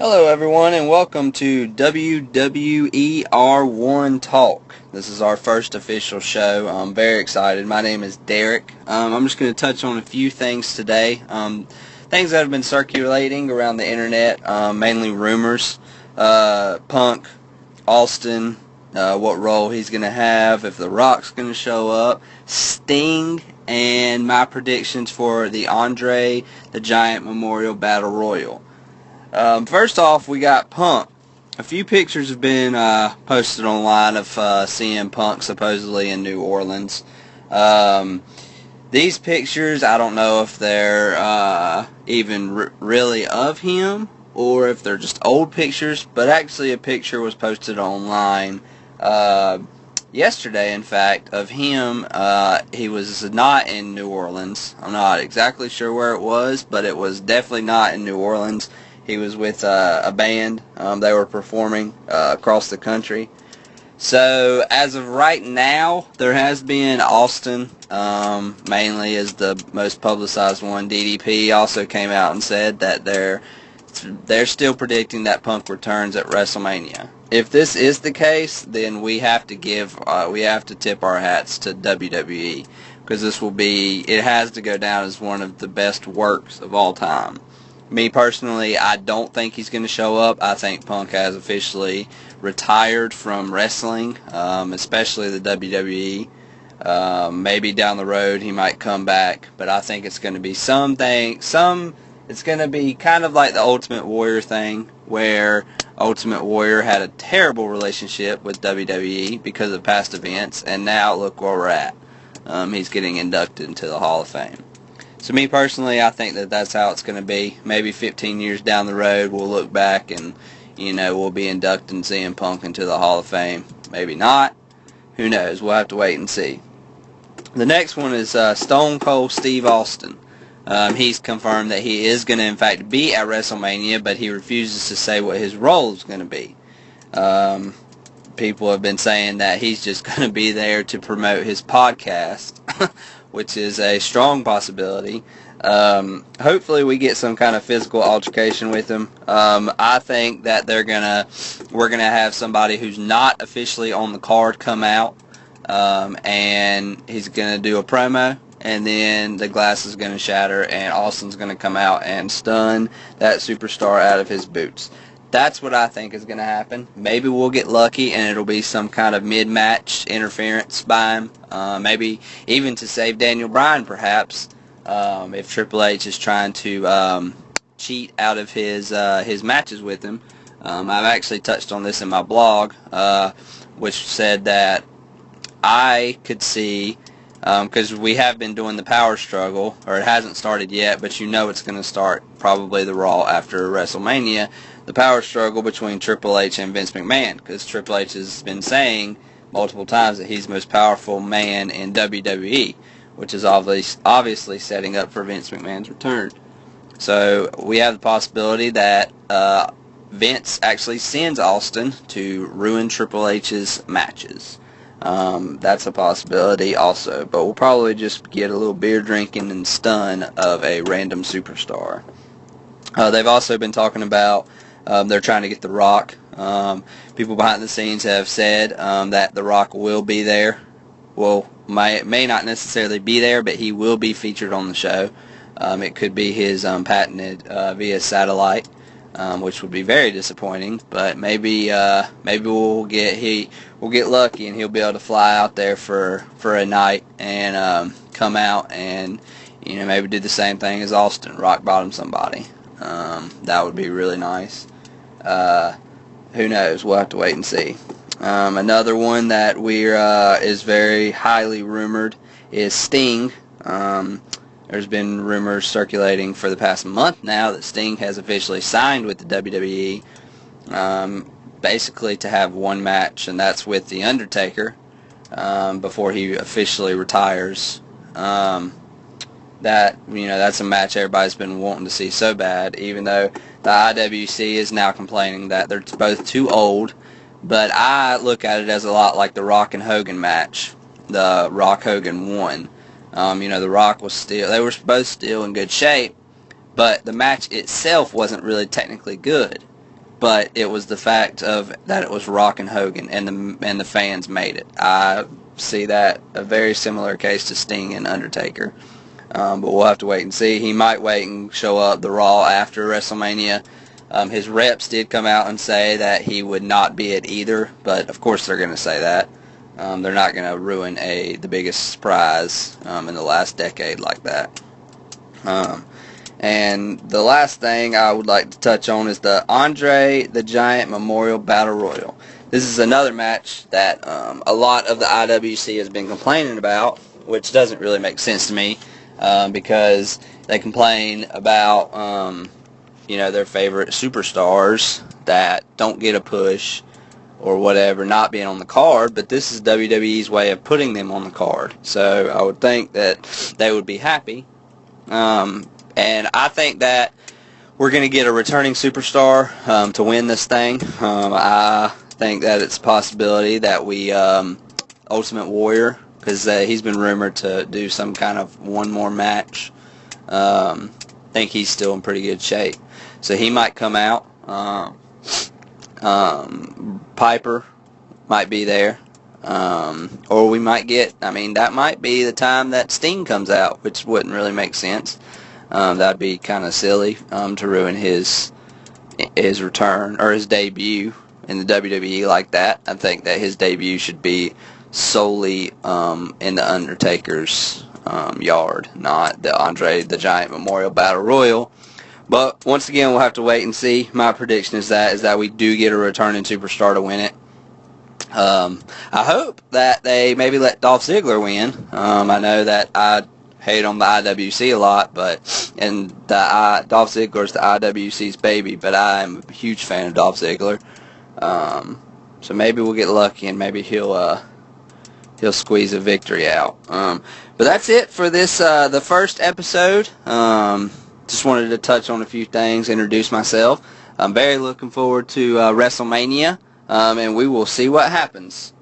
Hello everyone and welcome to WWEARONE Talk. This is our first official show. I'm very excited. My name is Derek. I'm just going to touch on a few things today. Things that have been circulating around the internet, mainly rumors. Punk, Austin, what role he's going to have, if The Rock's going to show up, Sting, and my predictions for the Andre the Giant Memorial Battle Royal. First off, we got Punk. A few pictures have been posted online of CM Punk supposedly in New Orleans. These pictures, I don't know if they're even really of him or if they're just old pictures, but actually a picture was posted online yesterday, in fact, of him. He was not in New Orleans. I'm not exactly sure where it was, but it was definitely not in New Orleans. He was with a band. They were performing across the country. So as of right now, there has been Austin, mainly as the most publicized one. DDP also came out and said that they're still predicting that Punk returns at WrestleMania. If this is the case, then we have to tip our hats to WWE, because it has to go down as one of the best works of all time. Me personally, I don't think he's going to show up. I think Punk has officially retired from wrestling, especially the WWE. Maybe down the road he might come back, but I think it's going to be it's going to be kind of like the Ultimate Warrior thing, where Ultimate Warrior had a terrible relationship with WWE because of past events, and now look where we're at. He's getting inducted into the Hall of Fame. So me personally, I think that that's how it's going to be. Maybe 15 years down the road, we'll look back and, we'll be inducting CM Punk into the Hall of Fame. Maybe not. Who knows? We'll have to wait and see. The next one is Stone Cold Steve Austin. He's confirmed that he is going to, in fact, be at WrestleMania, but he refuses to say what his role is going to be. People have been saying that he's just going to be there to promote his podcast, which is a strong possibility. Hopefully we get some kind of physical altercation with him. I think that we're gonna have somebody who's not officially on the card come out, and he's gonna do a promo, and then the glass is gonna shatter, and Austin's gonna come out and stun that superstar out of his boots. That's what I think is going to happen. Maybe we'll get lucky and it'll be some kind of mid-match interference by him. Maybe even to save Daniel Bryan, perhaps, if Triple H is trying to cheat out of his matches with him. I've actually touched on this in my blog, which said that I could see, because we have been doing the power struggle, or it hasn't started yet, but it's going to start probably the Raw after WrestleMania, the power struggle between Triple H and Vince McMahon, because Triple H has been saying multiple times that he's the most powerful man in WWE, which is obviously setting up for Vince McMahon's return. So we have the possibility that Vince actually sends Austin to ruin Triple H's matches. That's a possibility also, but we'll probably just get a little beer drinking and stun of a random superstar. They've also been talking about they're trying to get The Rock. People behind the scenes have said that The Rock will be there. Well, may not necessarily be there, but he will be featured on the show. It could be his patented via satellite, which would be very disappointing. But maybe we'll get lucky and he'll be able to fly out there for a night and come out and maybe do the same thing as Austin, rock bottom somebody. That would be really nice. Who knows? We'll have to wait and see. Another one that is very highly rumored is Sting. There's been rumors circulating for the past month now that Sting has officially signed with the WWE, basically to have one match, and that's with The Undertaker, before he officially retires. That's a match everybody's been wanting to see so bad, even though the IWC is now complaining that they're both too old. But I look at it as a lot like the Rock and Hogan match. The Rock Hogan won. The Rock they were both still in good shape, but the match itself wasn't really technically good. but it was the fact of that it was Rock and Hogan, and the fans made it. I see that a very similar case to Sting and Undertaker. But we'll have to wait and see. He might wait and show up the Raw after WrestleMania. His reps did come out and say that he would not be at either, but of course they're going to say that. They're not going to ruin the biggest surprise in the last decade like that. And the last thing I would like to touch on is the Andre the Giant Memorial Battle Royal. This is another match that a lot of the IWC has been complaining about, which doesn't really make sense to me, because they complain about their favorite superstars that don't get a push or whatever not being on the card, but this is WWE's way of putting them on the card. So I would think that they would be happy. And I think that we're going to get a returning superstar to win this thing. I think that it's a possibility that we Ultimate Warrior, because he's been rumored to do some kind of one more match. I think he's still in pretty good shape. So he might come out. Piper might be there. Or we might get, that might be the time that Sting comes out, which wouldn't really make sense. That'd be kind of silly to ruin his return or his debut in the WWE like that. I think that his debut should be solely in the Undertaker's yard, not the Andre the Giant Memorial Battle Royal. But once again, we'll have to wait and see. My prediction is that we do get a returning superstar to win it. I hope that they maybe let Dolph Ziggler win. I know that I hate on the IWC a lot, and Dolph Ziggler's the IWC's baby, but I am a huge fan of Dolph Ziggler. So maybe we'll get lucky and maybe he'll squeeze a victory out. But that's it for this the first episode. Just wanted to touch on a few things, introduce myself. I'm very looking forward to WrestleMania, and we will see what happens.